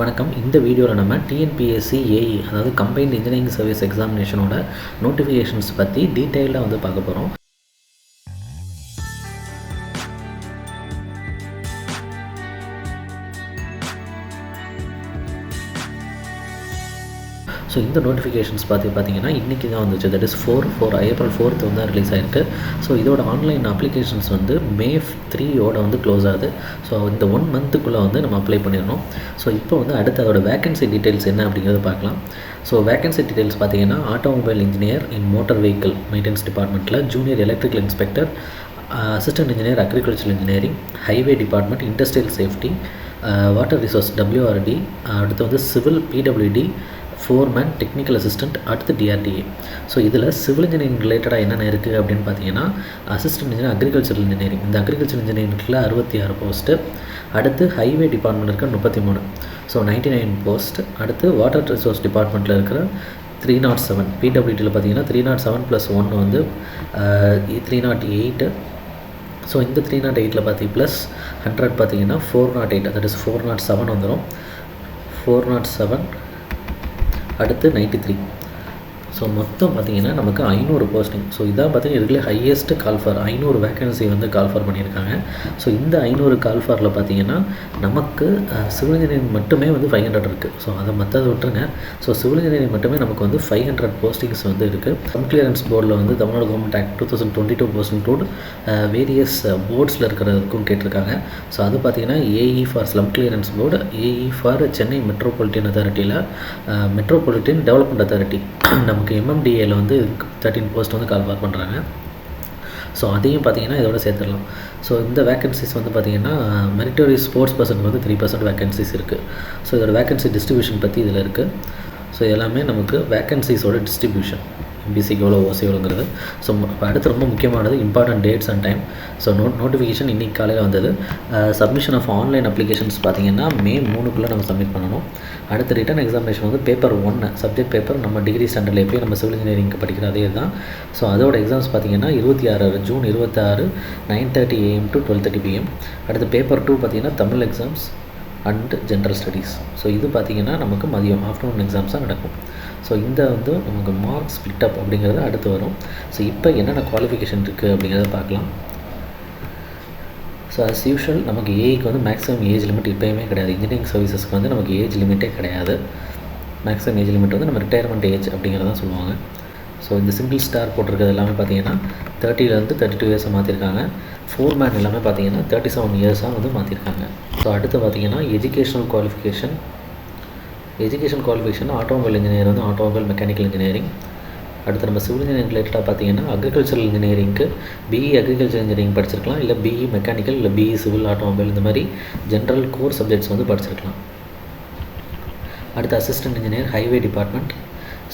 வணக்கம். இந்த வீடியோவில் நம்ம TNPSC AE அதாவது கம்பைன்ட் இன்ஜினியரிங் சர்வீஸ் எக்ஸாமினேஷனோட நோட்டிஃபிகேஷன்ஸ் பற்றி டீட்டெயிலாக வந்து பார்க்க போகிறோம். ஸோ இந்த நோட்டிஃபிகேஷன்ஸ் பார்த்தீங்கன்னா இன்றைக்கி தான் வந்துச்சு. தட் இஸ் ஏப்ரல் 4th வந்து ரிலீஸ் ஆகிருக்கு. ஸோ இதோட ஆன்லைன் அப்ளிகேஷன்ஸ் வந்து May 3 வந்து க்ளோஸ் ஆகுது. ஸோ இந்த 1 monthக்குள்ளே வந்து நம்ம அப்ளை பண்ணிடணும். ஸோ இப்போ வந்து அடுத்து அதோட வேகன்சி டீட்டெயில்ஸ் என்ன அப்படிங்கிறத பார்க்கலாம். ஸோ வேகன்சி டீட்டெயில்ஸ் பார்த்தீங்கன்னா automobile engineer in motor vehicle maintenance டிபார்ட்மெண்ட்டில், junior electrical inspector, assistant engineer agriculture engineering, highway department, industrial safety, water resource WRD, அடுத்து வந்து civil PWD, foreman, technical assistant, அடுத்து DRDA. ஸோ இதில் civil engineering ரிலேட்டடாக என்னென்ன இருக்குது அப்படின்னு பார்த்தீங்கன்னா அசிஸ்டன்ட் இன்ஜினியர் அக்ரிகல்ச்சர் இன்ஜினியரிங், இந்த அக்ரிகல்ச்சர் இன்ஜினியரிங்கில் 66 போஸ்ட்டு, அடுத்து ஹைவே டிபார்ட்மெண்ட் இருக்க 33, ஸோ 99 போஸ்ட், அடுத்து வாட்டர் ரிசோர்ஸ் டிபார்ட்மெண்ட்டில் இருக்கிற 307, PWDயில் பார்த்தீங்கன்னா 307 + 1 வந்து 308. ஸோ இந்த 308 பார்த்தி ப்ளஸ் 100 பார்த்தீங்கன்னா 408, தட் இஸ் 407 வந்துடும். 407 அடுத்து 93. ஸோ மொத்தம் பார்த்திங்கன்னா நமக்கு 500 போஸ்டிங். ஸோ இதான் பார்த்திங்கன்னா இதுக்குள்ளே ஹையஸ்ட்டு கால் ஃபார் 500 வேகன்சி வந்து கால் ஃபார் பண்ணியிருக்காங்க. ஸோ இந்த 500 கால் ஃபாரில் பார்த்திங்கன்னா நமக்கு சிவில் இன்ஜினியரிங் மட்டுமே வந்து 500 இருக்குது. ஸோ அதை மற்றதை விட்டுருங்க. ஸோ சிவில் இன்ஜினியரிங் மட்டுமே நமக்கு வந்து 500 போஸ்டிங்ஸ் வந்து இருக்குது. ஸ்லம் கிளியரன்ஸ் போர்டில் வந்து Tamil Nadu government act 2022 post include various போர்ட்ஸில் இருக்கிறதுக்கும் கேட்டிருக்காங்க. ஸோ அது பார்த்திங்கன்னா AE for slum clearance board, AE for Chennai metropolitan அத்தாரிட்டியில் மெட்ரோபாலிட்டன் டெவலப்மெண்ட் அத்தாரிட்டி, நமக்கு MMDAவில் வந்து 13 போஸ்ட் வந்து கால் ஃபார் பண்ணுறாங்க. ஸோ அதையும் பார்த்திங்கன்னா இதோட சேர்த்துடலாம். ஸோ இந்த வேகன்சிஸ் வந்து பார்த்திங்கன்னா மெரிட்டோரியஸ் ஸ்போர்ட்ஸ் பர்சனுக்கு வந்து 3% வேகன்சிஸ் இருக்குது. ஸோ இதோட வேகன்சி டிஸ்ட்ரிபியூஷன் பற்றி இதில் இருக்குது. ஸோ எல்லாமே நமக்கு வேகன்சிஸோட டிஸ்ட்ரிபியூஷன் பிசிக்கு எவ்வளோ ஓசி எவ்வளோங்கிறது. ஸோ அடுத்து ரொம்ப முக்கியமானது important dates and time. So notification இன்றைக்கி காலையில் வந்தது. சப்மிஷன் ஆஃப் ஆன்லைன் அப்ளிகேஷன்ஸ் பார்த்திங்கன்னா May 3 நம்ம சப்மிட் பண்ணணும். அடுத்து ரிட்டன் எக்ஸாமினேஷன் வந்து பேப்பர் 1 சப்ஜெக்ட் பேப்பர் நம்ம டிகிரி ஸ்டாண்டர்டில் எப்பயும் நம்ம சிவில் இன்ஜினியரிங்க்கு படிக்கிற அதே தான். ஸோ அதோட எக்ஸாம்ஸ் பார்த்திங்கன்னா June 26 9:30 AM to 12:30 PM. அடுத்து பேப்பர் 2 பார்த்திங்கன்னா Tamil exams and general studies. So இது பார்த்திங்கன்னா நமக்கு மதியம் ஆஃப்டர்நூன் எக்ஸாம்ஸாக நடக்கும். ஸோ இந்த வந்து நமக்கு மார்க்ஸ் ஸ்பிளிட் அப் அப்படிங்கிறது அடுத்து வரும். ஸோ இப்போ என்னென்ன குவாலிஃபிகேஷன் இருக்குது அப்படிங்கிறத பார்க்கலாம். ஸோ அஸ் யூஷுவல் நமக்கு ஏக்கு வந்து மேக்ஸிமம் ஏஜ் லிமிட் இப்போயுமே கிடையாது. இன்ஜினியரிங் சர்வீசஸ்க்கு வந்து நமக்கு ஏஜ் லிமிட்டே கிடையாது. மேக்ஸிமம் ஏஜ் லிமிட் வந்து நம்ம ரிட்டையர்மெண்ட் ஏஜ் அப்படிங்கிறதான் சொல்லுவாங்க. ஸோ இந்த சிங்கிள் ஸ்டார் போட்டிருக்கிறது எல்லாமே பார்த்தீங்கன்னா 30 32 இயர்ஸை மாற்றிருக்காங்க. ஃபோர்மேன் எல்லாமே பார்த்தீங்கன்னா 37 இயர்ஸாக வந்து மாற்றிருக்காங்க. ஸோ அடுத்து பார்த்தீங்கன்னா எஜுகேஷனல் குவாலிஃபிகேஷன் ஆட்டோமொபைல் இன்ஜினியர் வந்து ஆட்டோமொபைல் மெக்கானிக்கல் இன்ஜினியரிங். அடுத்து நம்ம சிவில் இன்ஜினியரிங் ரிலேட்டடாக பார்த்தீங்கன்னா அக்ரிகல்ச்சரல் இன்ஜினியரிங்க்கு BE அக்ரிகல்ச்சர் இன்ஜினியரிங் படிச்சிருக்கலாம், இல்லை BE மெக்கானிக்கல், இல்லை BE சிவில் ஆட்டோமொபைல், இந்த மாதிரி ஜென்ரல் கோர் சப்ஜெக்ட்ஸ் வந்து படிச்சிருக்கலாம். அடுத்து assistant engineer highway department.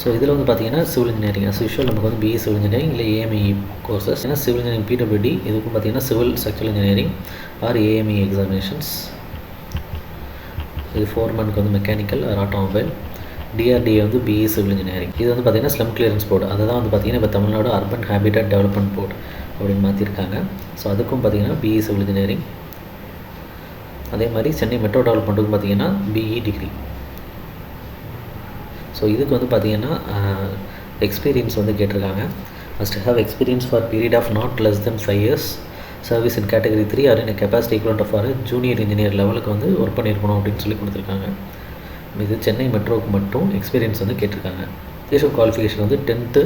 So இதில் வந்து பார்த்திங்கன்னா சிவில் இன்ஜினியரிங் அஸ் யூஷுவல் நமக்கு வந்து BE சிவில் இன்ஜினியரிங் இல்லை AME கோர்சஸ். ஏன்னா சிவில் இன்ஜினியரிங் PWD, இதுக்கும் பார்த்திங்கன்னா civil structural engineering or AME examinations. இது ஃபோர்மேனுக்கு வந்து மெக்கானிக்கல் ஆர் ஆட்டோமொபைல். DRDA வந்து BE சிவில் இன்ஜினியரிங். இது வந்து பார்த்திங்கன்னா ஸ்லம் கிளியரன்ஸ் போர்டு, அதை தான் வந்து பார்த்திங்கன்னா இப்போ Tamil Nadu urban habitat development board அப்படின்னு மாற்றிருக்காங்க. ஸோ அதுக்கும் பார்த்திங்கன்னா BE சிவில் இன்ஜினியரிங். அதே மாதிரி சென்னை மெட்ரோ டெவலப்மெண்ட்டுக்கும் பார்த்திங்கன்னா BE டிகிரி. ஸோ இதுக்கு வந்து பார்த்திங்கன்னா எக்ஸ்பீரியன்ஸ் வந்து கேட்டிருக்காங்க. Must have experience for period of not less than 5 years, service in category 3 or in capacity equivalent of junior engineer லெவலுக்கு வந்து ஒர்க் பண்ணியிருக்கணும் அப்படின்னு சொல்லி கொடுத்துருக்காங்க. இது சென்னை மெட்ரோவுக்கு மட்டும் எக்ஸ்பீரியன்ஸ் வந்து கேட்டிருக்காங்க. எஜுகேஷன் குவாலிஃபிகேஷன் வந்து 10th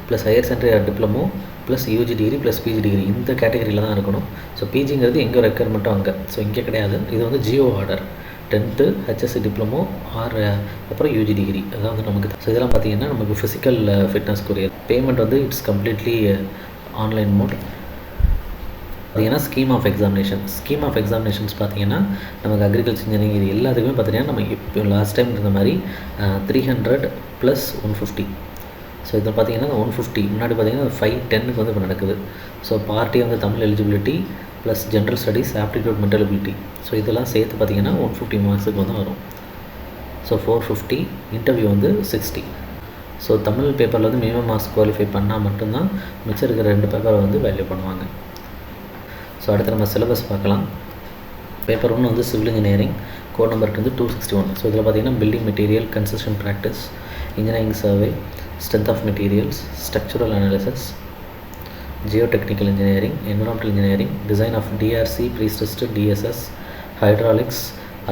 + higher secondary diploma + UG degree + PG degree இந்த கேட்டகரியில் தான் இருக்கணும். ஸோ PGங்கிறது எங்கே ரெக்யர்மெண்ட்டோ அங்கே, ஸோ இங்கே கிடையாது. இது வந்து GO order 10th HSC diploma R அப்புறம் UG டிகிரி அதான் வந்து நமக்கு. ஸோ இதெல்லாம் பார்த்திங்கன்னா நமக்கு ஃபிசிக்கல் ஃபிட்னஸ்க்குரிய பேமெண்ட் வந்து இட்ஸ் கம்ப்ளீட்லி ஆன்லைன் மோட். பார்த்திங்கன்னா ஸ்கீம் ஆஃப் எக்ஸாமினேஷன்ஸ் பார்த்திங்கன்னா நமக்கு அக்ரிகல்ச்சர் இன்ஜினியரிங் இது எல்லாத்துக்குமே பார்த்திங்கன்னா நம்ம இப்போ லாஸ்ட் டைம் இருந்த மாதிரி 300 + 150. ஸோ இதில் பார்த்திங்கன்னா 150 முன்னாடி பார்த்திங்கன்னா 510க்கு வந்து இப்போ நடக்குது. ஸோ பார்ட்டி வந்து Tamil eligibility plus general studies aptitude mental ability. So இதெல்லாம் சேர்த்து பார்த்திங்கன்னா 150 மார்க்ஸுக்கு வந்து வரும். ஸோ 450, இன்டர்வியூ வந்து 60. ஸோ தமிழ் பேப்பரில் வந்து மினிமம் மார்க்ஸ் குவாலிஃபை பண்ணால் மட்டும்தான் மிச்சம் இருக்கிற 2 பேப்பரை வந்து வேல்யூ பண்ணுவாங்க. ஸோ அடுத்து நம்ம சிலபஸ் பார்க்கலாம். பேப்பர் 1 வந்து சிவில் இன்ஜினியரிங், கோட் நம்பருக்கு வந்து 261. ஸோ இதில் பார்த்தீங்கன்னா building material, construction practice, engineering survey, strength of materials, structural analysis, geotechnical engineering, environmental engineering, design of DRC, prestressed, DSS, hydraulics,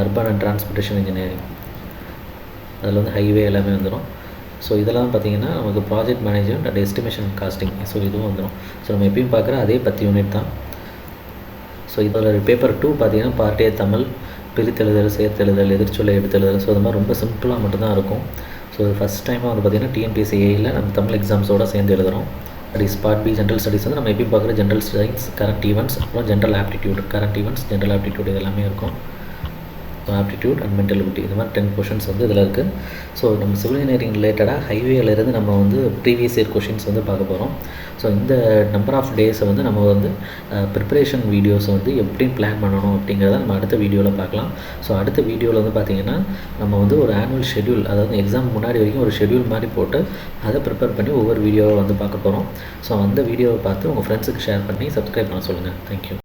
urban and transportation engineering, அதில் வந்து highway எல்லாமே வந்துடும். So இதெல்லாம் பார்த்தீங்கன்னா நமக்கு project management and estimation costing, so இதுவும் வந்துடும். So நம்ம எப்பயும் பார்க்குற அதே 10 யூனிட் தான். ஸோ இதில் பேப்பர் 2 பார்த்தீங்கன்னா பார்ட் A தமிழ், பிரித்தெழுதல், சேர்த்தெழுதல், எதிர்ச்சொல்லை எடுத்தெழுதல். ஸோ அது மாதிரி ரொம்ப சிம்பிளாக மட்டும்தான் இருக்கும். ஸோ ஃபஸ்ட் டைமாக வந்து பார்த்திங்கன்னா TNPSC ஏயில் நம்ம தமிழ் எக்ஸாம்ஸோடு சேர்ந்து எழுதுகிறோம். Studies part B general studies வந்து நம்ம எப்பயும் பார்க்குற ஜென்ரல் சயின்ஸ், கரண்ட் ஈவெண்ட்ஸ், அப்புறம் general aptitude, current events, general aptitude இது எல்லாமே இருக்கும். ஆப்டிடியூட் அண்ட் மென்டலிட்டி இது மாதிரி 10 கொஷின்ஸ் வந்து இதில் இருக்குது. ஸோ நம்ம சிவில் இன்ஜினியரிங் ரிலேட்டடாக ஹைவேலேருந்து நம்ம வந்து ப்ரீவியஸ் இயர் கொஷின்ஸ் வந்து பார்க்க போகிறோம். ஸோ இந்த நம்பர் ஆஃப் டேஸை வந்து நம்ம வந்து ப்ரிப்பரேஷன் வீடியோஸை வந்து எப்படி பிளான் பண்ணணும் அப்படிங்கிறத நம்ம அடுத்த வீடியோவில் பார்க்கலாம். ஸோ அடுத்த வீடியோவில் வந்து பார்த்திங்கன்னா நம்ம வந்து ஒரு ஆனுவல் ஷெட்யூல், அதாவது எக்ஸாம் முன்னாடி வரைக்கும் ஒரு ஷெட்யூல் மாதிரி போட்டு அதை ப்ரிப்பேர் பண்ணி ஒவ்வொரு வீடியோவை வந்து பார்க்க போகிறோம். ஸோ அந்த வீடியோவை பார்த்து உங்கள் ஃப்ரெண்ட்ஸுக்கு ஷேர் பண்ணி சப்ஸ்கிரைப் பண்ண சொல்லுங்கள். தேங்க்யூ.